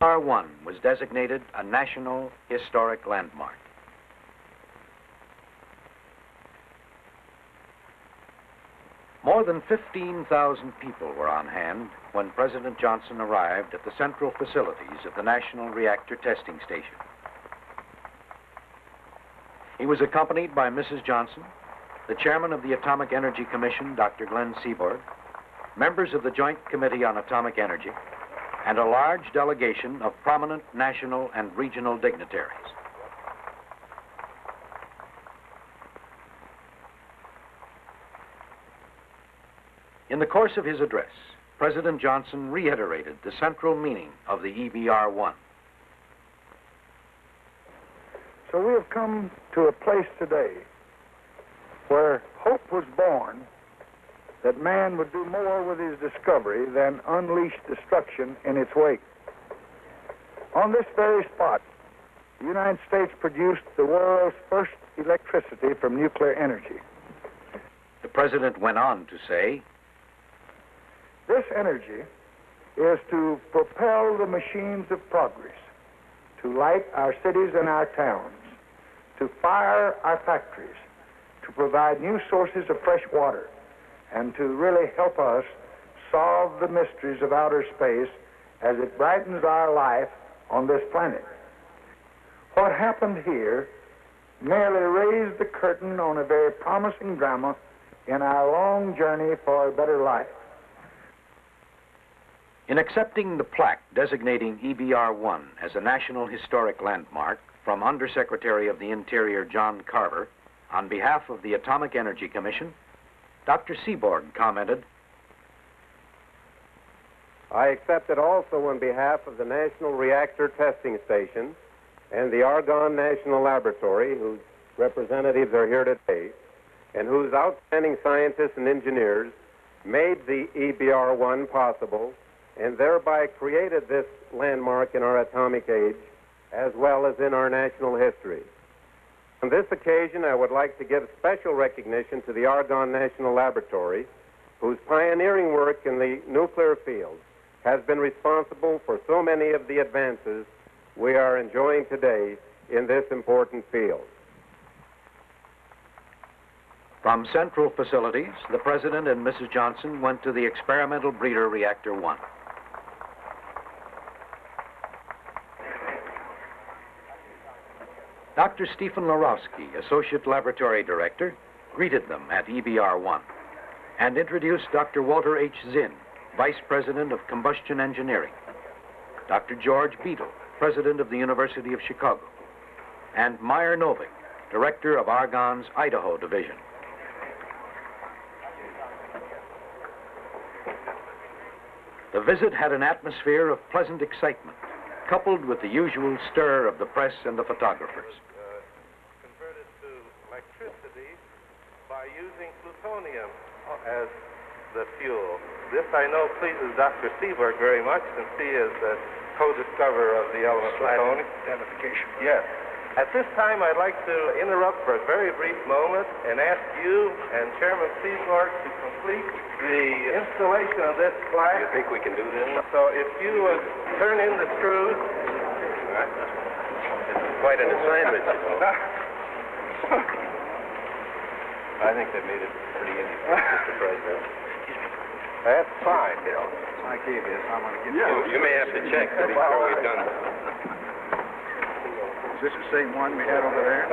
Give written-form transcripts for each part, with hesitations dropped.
EBR-1 was designated a National Historic Landmark. More than 15,000 people were on hand when President Johnson arrived at the central facilities of the National Reactor Testing Station. He was accompanied by Mrs. Johnson, the chairman of the Atomic Energy Commission, Dr. Glenn Seaborg, members of the Joint Committee on Atomic Energy, and a large delegation of prominent national and regional dignitaries. In the course of his address, President Johnson reiterated the central meaning of the EBR-1. So we have come to a place today where hope was born that man would do more with his discovery than unleash destruction in its wake. On this very spot, the United States produced the world's first electricity from nuclear energy. The president went on to say, this energy is to propel the machines of progress, to light our cities and our towns, to fire our factories, to provide new sources of fresh water, and to really help us solve the mysteries of outer space as it brightens our life on this planet. What happened here merely raised the curtain on a very promising drama in our long journey for a better life. In accepting the plaque designating EBR-1 as a National Historic Landmark from Undersecretary of the Interior John Carver, on behalf of the Atomic Energy Commission, Dr. Seaborg commented, I accept it also on behalf of the National Reactor Testing Station and the Argonne National Laboratory, whose representatives are here today, and whose outstanding scientists and engineers made the EBR-1 possible and thereby created this landmark in our atomic age, as well as in our national history. On this occasion, I would like to give special recognition to the Argonne National Laboratory, whose pioneering work in the nuclear field has been responsible for so many of the advances we are enjoying today in this important field. From central facilities, the President and Mrs. Johnson went to the experimental breeder Reactor 1. Dr. Stephen Larowski, Associate Laboratory Director, greeted them at EBR-1 and introduced Dr. Walter H. Zinn, Vice President of Combustion Engineering, Dr. George Beadle, President of the University of Chicago, and Meyer Novick, Director of Argonne's Idaho Division. The visit had an atmosphere of pleasant excitement, coupled with the usual stir of the press and the photographers. Converted to electricity by using plutonium as the fuel. This I know pleases Dr. Seaborg very much, since he is the co-discoverer of the element plutonium. Identification. Yes. At this time, I'd like to interrupt for a very brief moment and ask you and Chairman Seaborg to complete the installation of this plaque. You think we can do this? So if you would turn in the screws. This is quite an assignment, you know. I think they made it pretty easy, Mr. President. That's fine, Bill. I gave this. I'm going to give You may have to check to be sure we've done this. Is this the same one we had over there?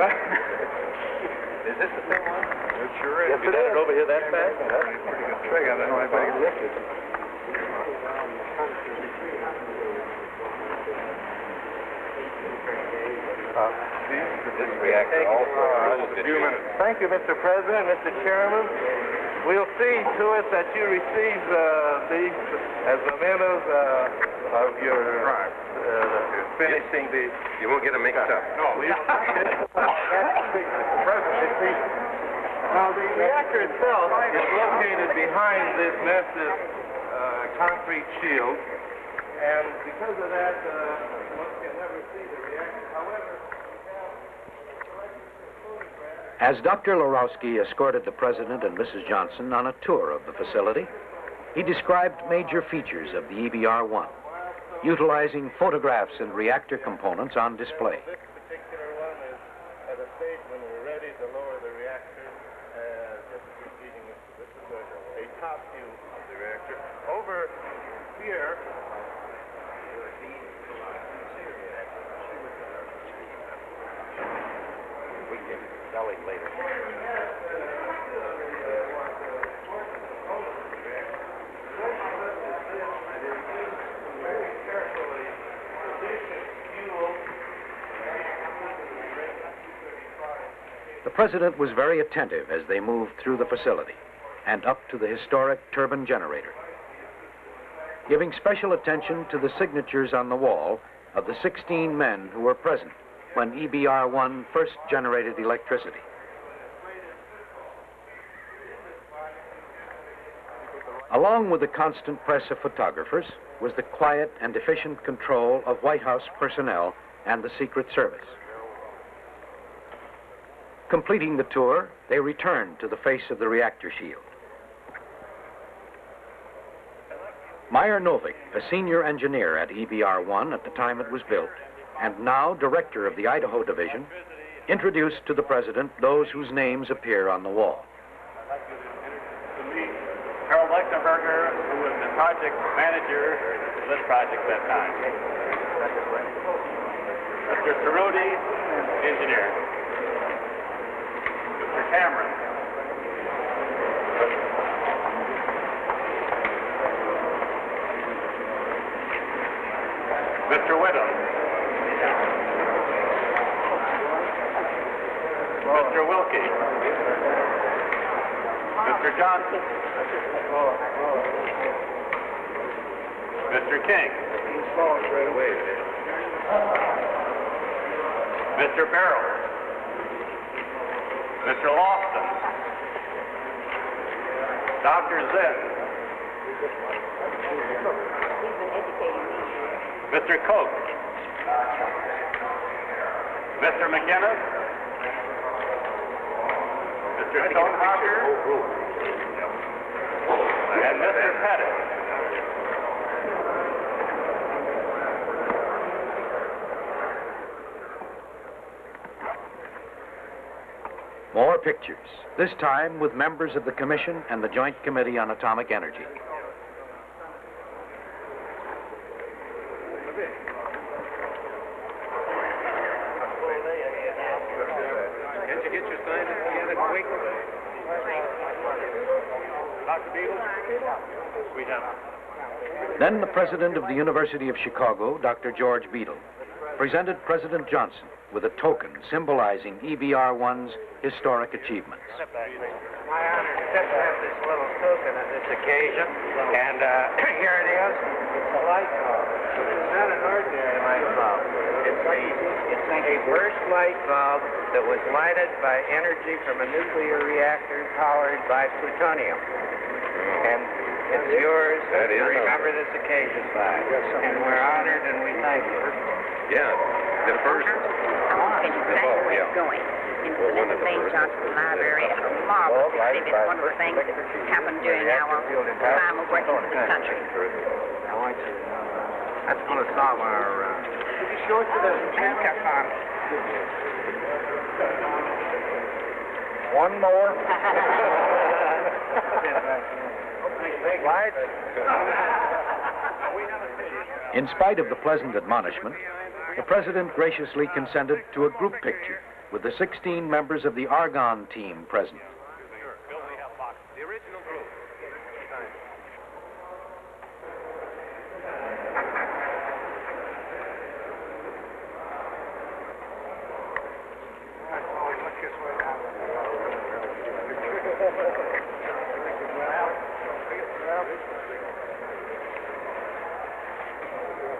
Is this the same one? It sure is. Have you done it over here that fast? Pretty good trick. I don't know if I can lift it. This reactor also a few minutes. Thank you, Mr. President, Mr. Chairman. We'll see to it that you receive these as mementos of your finishing the... You won't get them mixed up. No. Now, the reactor itself is located behind this massive concrete shield, and because of that, one can never see the reactor. However, As Dr. Larowski escorted the President and Mrs. Johnson on a tour of the facility, he described major features of the EBR-1, utilizing photographs and reactor components on display. This particular one is at a stage when we're ready to lower the reactor. Just repeating this is a top view of the reactor. Over here, we can sell it later. The president was very attentive as they moved through the facility and up to the historic turbine generator, giving special attention to the signatures on the wall of the 16 men who were present when EBR-1 first generated electricity. Along with the constant press of photographers was the quiet and efficient control of White House personnel and the Secret Service. Completing the tour, they returned to the face of the reactor shield. Meyer Novick, a senior engineer at EBR-1 at the time it was built, and now director of the Idaho Division, introduced to the president those whose names appear on the wall. To meet Harold Lechtenberger, who was the project manager of this project at that time. Mr. Cerruti, engineer. Mr. Cameron. Mr. Whittam. Mr. Wilkie. Mr. Johnson. Mr. King. Mr. Barrow. Mr. Lofton. Dr. Zinn. Mr. Koch. Mr. McGinnis. Mr. Stonehocker. And Mr. Pettit. More pictures, this time with members of the Commission and the Joint Committee on Atomic Energy. Can't you get your sign together quick? Dr. Beadle? Sweet up. Then the president of the University of Chicago, Dr. George Beadle, presented President Johnson with a token symbolizing EBR-1's historic achievements. My honor to have this little token on this occasion, and here it is. It's a light bulb. It's not an ordinary light bulb. It's a burst light bulb that was lighted by energy from a nuclear reactor powered by plutonium. And it's yours to remember this occasion by. And we're honored and we thank you. Yeah, the first. I want to tell you exactly where it's going. In the St. Johnson Library, a marvelous exhibit. One of the things that happened during our time of working for this country. That's going to solve our... Could you show it to the handcuff on? One more. Lights? In spite of the pleasant admonishment, the president graciously consented to a group picture with the 16 members of the Argonne team present. The original group.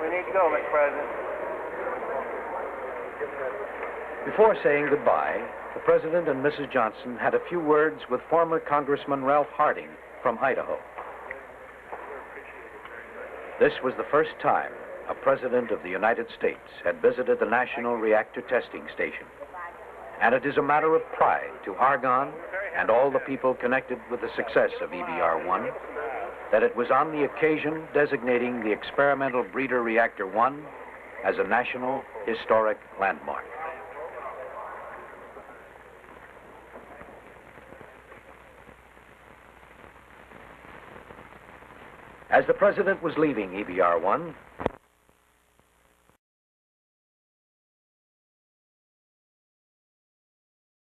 We need to go, Mr. President. Before saying goodbye, the president and Mrs. Johnson had a few words with former Congressman Ralph Harding from Idaho. This was the first time a president of the United States had visited the National Reactor Testing Station. And it is a matter of pride to Argonne and all the people connected with the success of EBR-1 that it was on the occasion designating the experimental breeder Reactor 1 as a National Historic Landmark. As the President was leaving EBR 1,